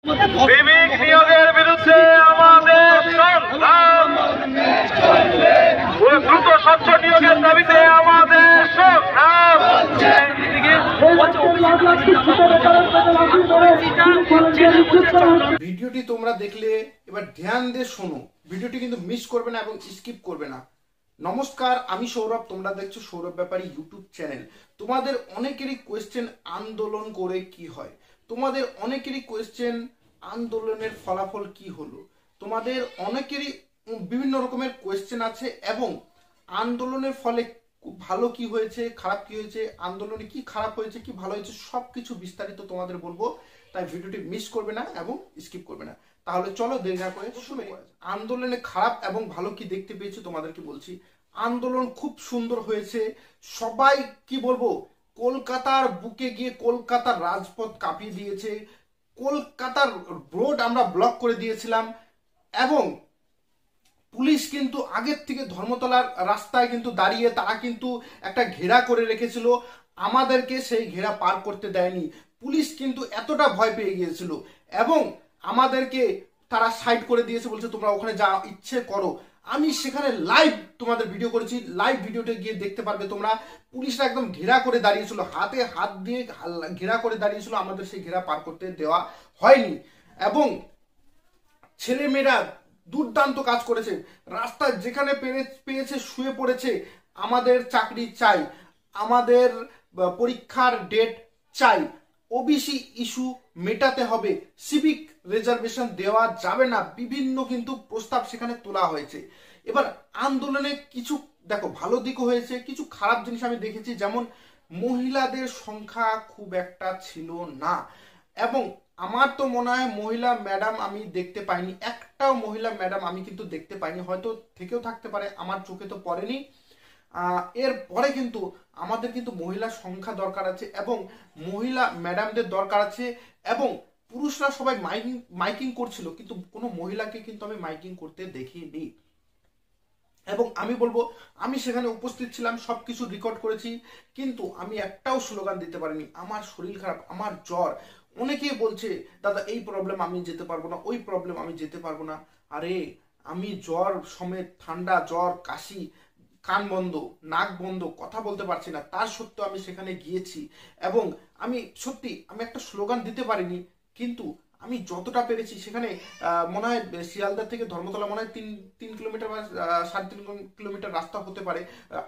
প্রেমিক নিয়োগের বিরুদ্ধে আমাদের সংগ্রাম, দ্রুত স্বচ্ছ নিয়োগের দাবিতে আমাদের সংগ্রাম। ভিডিওটি তোমরা দেখলে এবার ধ্যান দিয়ে শোনো, ভিডিওটি কিন্তু মিস করবে না এবং স্কিপ করবে না। নমস্কার, আমি সৌরভ, তোমরা দেখছো সৌরভ ব্যাপারী ইউটিউব চ্যানেল। তোমাদের অনেকেরই কোয়েশ্চেন আন্দোলন করে কি হয়, তোমাদের অনেকেরই কোয়েশ্চেন আন্দোলনের ফলাফল কি হলো, তোমাদের অনেকেরই বিভিন্ন রকমের কোয়েশ্চেন আছে এবং আন্দোলনের ফলে ভালো কি হয়েছে, খারাপ কি হয়েছে, আন্দোলনে কি খারাপ হয়েছে, কি ভালো হয়েছে, সবকিছু বিস্তারিত তোমাদের বলবো। তাই ভিডিওটি মিস করবে না এবং স্কিপ করবে না। তাহলে চলো দেরি না করে শুরু করা যাক। আন্দোলনে খারাপ এবং ভালো কি দেখতে পেয়েছি তোমাদেরকে বলছি। আন্দোলন খুব সুন্দর হয়েছে, সবাই কি বলবো, কলকাতার বুকে গিয়ে কলকাতার রাজপথ কাঁপিয়ে দিয়েছে, কলকাতার রোড আমরা ব্লক করে দিয়েছিলাম এবং পুলিশ কিন্তু আগের থেকে ধর্মতলার রাস্তায় কিন্তু দাঁড়িয়ে তারা কিন্তু একটা ঘেরা করে রেখেছিল, আমাদেরকে সেই ঘেরা পার করতে দেয়নি। পুলিশ কিন্তু এতটা ভয় পেয়ে গিয়েছিল এবং আমাদেরকে তারা সাইড করে দিয়েছে, বলছে তোমরা ওখানে যা ইচ্ছে করো। আমি সেখানে লাইভ তোমাদের ভিডিও করেছি, লাইভ ভিডিওতে গিয়ে দেখতে পারবে তোমরা। পুলিশরা একদম ঘেরা করে দাঁড়িয়েছিল, হাতে হাত দিয়ে ঘেরা করে দাঁড়িয়েছিল, আমাদের সেই ঘেরা পার করতে দেওয়া হয়নি এবং ছেলেমেয়েরা দুর্দান্ত কাজ করেছে, রাস্তায় যেখানে পেয়েছে শুয়ে পড়েছে। আমাদের চাকরি চাই, আমাদের পরীক্ষার ডেট চাই, ওবিসি ইস্যু মেটাতে হবে, সিভিক রিজার্ভেশন দেওয়া যাবে না, বিভিন্ন কিন্তু প্রস্তাব সেখানে তোলা হয়েছে। এবার আন্দোলনে কিছু দেখো ভালো দিকও হয়েছে, কিছু খারাপ জিনিস আমি দেখেছি, যেমন মহিলাদের সংখ্যা খুব একটা ছিল না এবং আমার তো মনে হয় মহিলা ম্যাডাম আমি দেখতে পাইনি, একটাও মহিলা ম্যাডাম আমি কিন্তু দেখতে পাইনি, হয়তো থেকেও থাকতে পারে, আমার চোখে তো পড়েনি। এর পরে কিন্তু আমাদের কিন্তু মহিলা সংখ্যা দরকার আছে এবং মহিলা ম্যাডামদের দরকার আছে এবং পুরুষরা সবাই মাইকিং করছিল, কিন্তু কোনো মহিলাকে কিন্তু আমি মাইকিং করতে দেখিনি এবং আমি বলবো আমি সেখানে উপস্থিত ছিলাম, সবকিছু রেকর্ড করেছি, কিন্তু আমি একটাও স্লোগান দিতে পারিনি। আমার শরীর খারাপ, আমার জ্বর, অনেকেই বলছে দাদা এই প্রবলেম আমি যেতে পারবো না, ওই প্রবলেম আমি যেতে পারবো না। আরে আমি জ্বর সমেত, ঠান্ডা জ্বর, কাশি, কান বন্ধ, নাক বন্ধ, কথা বলতে পারছি না, তার সত্ত্বেও আমি সেখানে গিয়েছি এবং আমি সত্যি আমি একটা স্লোগান দিতে পারিনি, কিন্তু আমি যতটা পেরেছি সেখানে মনে হয় শিয়ালদা থেকে ধর্মতলা মনে হয় 3 কিলোমিটার বা 3.5 কিলোমিটার রাস্তা হতে পারে,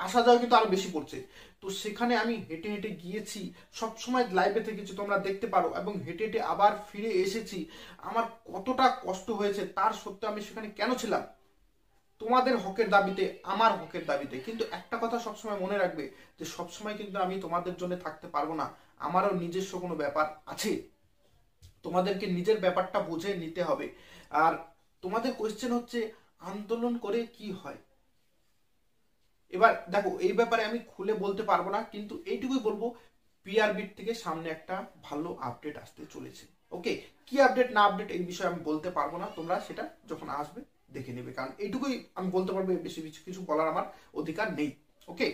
আসা যাওয়া কিন্তু আরো বেশি পড়ছে। তো সেখানে আমি হেঁটে হেঁটে গিয়েছি, সবসময় লাইভে থেকেছি, তোমরা দেখতে পারো, এবং হেঁটে হেঁটে আবার ফিরে এসেছি। আমার কতটা কষ্ট হয়েছে তার সত্ত্বেও আমি সেখানে কেন ছিলাম? তোমাদের হকের দাবিতে, আমার হকের দাবিতে। কিন্তু একটা কথা সবসময় মনে রাখবে যে সবসময় কিন্তু আমি তোমাদের জন্য থাকতে পারবো না, আমারও নিজস্ব কোনো ব্যাপার আছে, তোমাদেরকে নিজের ব্যাপারটা বুঝে নিতে হবে। আর তোমাদের কোয়েশ্চেন হচ্ছে আন্দোলন করে কি হয়। এবার দেখো এই ব্যাপারে আমি খুলে বলতে পারবো না, কিন্তু এইটুকুই বলবো পিআরবির থেকে সামনে একটা ভালো আপডেট আসতে চলেছে। ওকে, কি আপডেট না আপডেট এই বিষয়ে আমি বলতে পারবো না, তোমরা সেটা যখন আসবে দেখে নেবে, কারণ এইটুকুই আমি বলতে পারবো, বেশি কিছু বলার আমার অধিকার নেই। ওকে,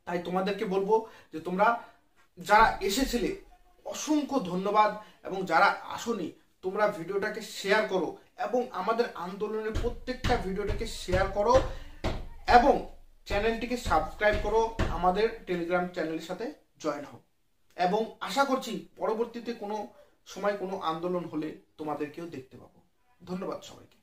তাই তোমাদেরকে বলবো যে তোমরা যারা এসেছিলে অসংখ্য ধন্যবাদ এবং যারা আসনি তোমরা ভিডিওটাকে শেয়ার করো এবং আমাদের আন্দোলনের প্রত্যেকটা ভিডিওটাকে শেয়ার করো এবং চ্যানেলটিকে সাবস্ক্রাইব করো, আমাদের টেলিগ্রাম চ্যানেলের সাথে জয়েন হও এবং আশা করছি পরবর্তীতে কোনো সময় কোনো আন্দোলন হলে তোমাদেরকেও দেখতে পাবো। ধন্যবাদ সবাইকে।